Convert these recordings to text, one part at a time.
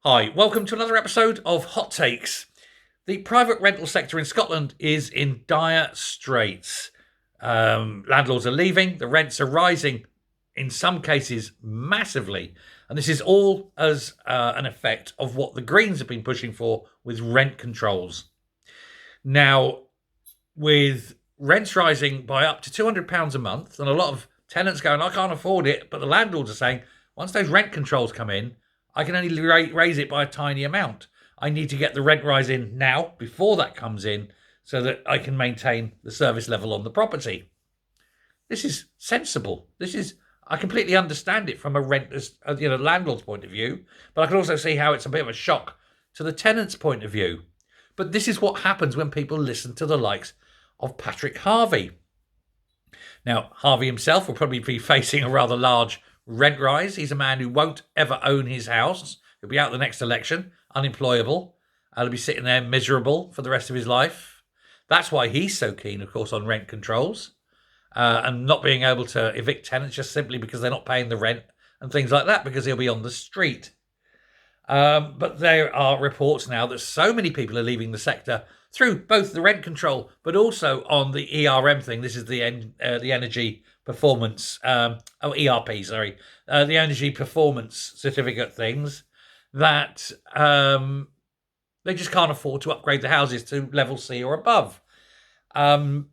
Hi, welcome to another episode of Hot Takes. The private rental sector in Scotland is in dire straits. Landlords are leaving, the rents are rising, in some cases massively, and this is all as an effect of what the Greens have been pushing for with rent controls. Now, with rents rising by up to £200 a month, and a lot of tenants going, I can't afford it, but the landlords are saying, once those rent controls come in, I can only raise it by a tiny amount. I need to get the rent rise in now before that comes in so that I can maintain the service level on the property. This is sensible. I completely understand it from a renter's, landlord's point of view, but I can also see how it's a bit of a shock to the tenant's point of view. But this is what happens when people listen to the likes of Patrick Harvie. Now, Harvie himself will probably be facing a rather large rent rise. He's a man who won't ever own his house. He'll be out the next election, unemployable. He'll be sitting there miserable for the rest of his life. That's why he's so keen, of course, on rent controls and not being able to evict tenants just simply because they're not paying the rent and things like that, because he'll be on the street. But there are reports now that so many people are leaving the sector through both the rent control, but also on the ERM thing. This is the energy performance, ERP, sorry, the energy performance certificate things, that they just can't afford to upgrade the houses to level C or above. And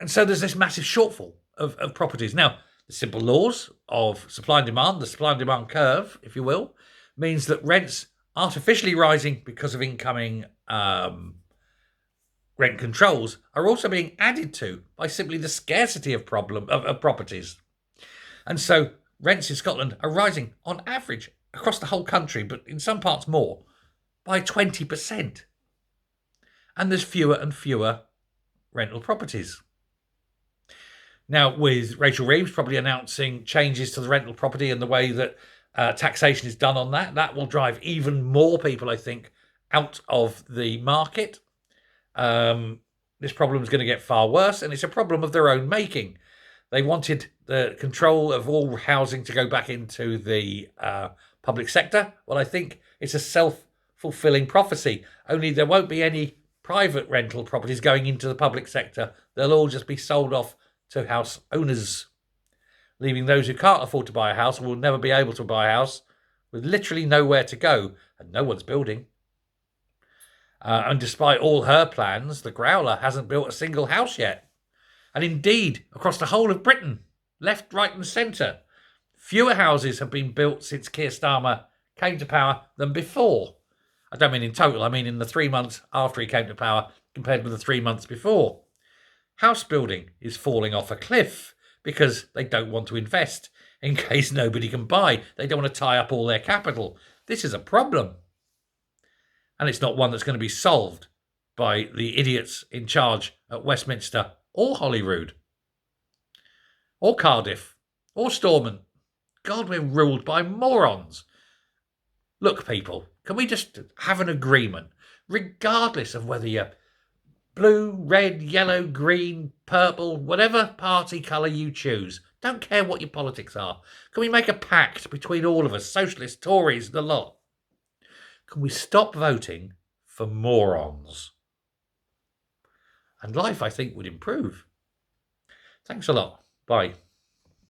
so there's this massive shortfall of properties. Now, the simple laws of supply and demand, the supply and demand curve, if you will, means that rents artificially rising because of incoming rent controls are also being added to by simply the scarcity of properties. And so rents in Scotland are rising on average across the whole country, but in some parts more, by 20%. And there's fewer and fewer rental properties. Now, with Rachel Reeves probably announcing changes to the rental property and the way that taxation is done on that will drive even more people, I think, out of the market. This problem is going to get far worse, and it's a problem of their own making. They wanted the control of all housing to go back into the public sector. Well, I think it's a self-fulfilling prophecy, only there won't be any private rental properties going into the public sector. They'll all just be sold off to house owners, leaving those who can't afford to buy a house, will never be able to buy a house, with literally nowhere to go, and no one's building. And despite all her plans, the Growler hasn't built a single house yet. And indeed, across the whole of Britain, left, right and centre, fewer houses have been built since Keir Starmer came to power than before. I don't mean in total, I mean in the 3 months after he came to power compared with the 3 months before. House building is falling off a cliff because they don't want to invest in case nobody can buy. They don't want to tie up all their capital. This is a problem. And it's not one that's going to be solved by the idiots in charge at Westminster or Holyrood or Cardiff or Stormont. God, we're ruled by morons. Look, people, can we just have an agreement, regardless of whether you're blue, red, yellow, green, purple, whatever party colour you choose. Don't care what your politics are. Can we make a pact between all of us, socialists, Tories, the lot? Can we stop voting for morons? And life, I think, would improve. Thanks a lot. Bye.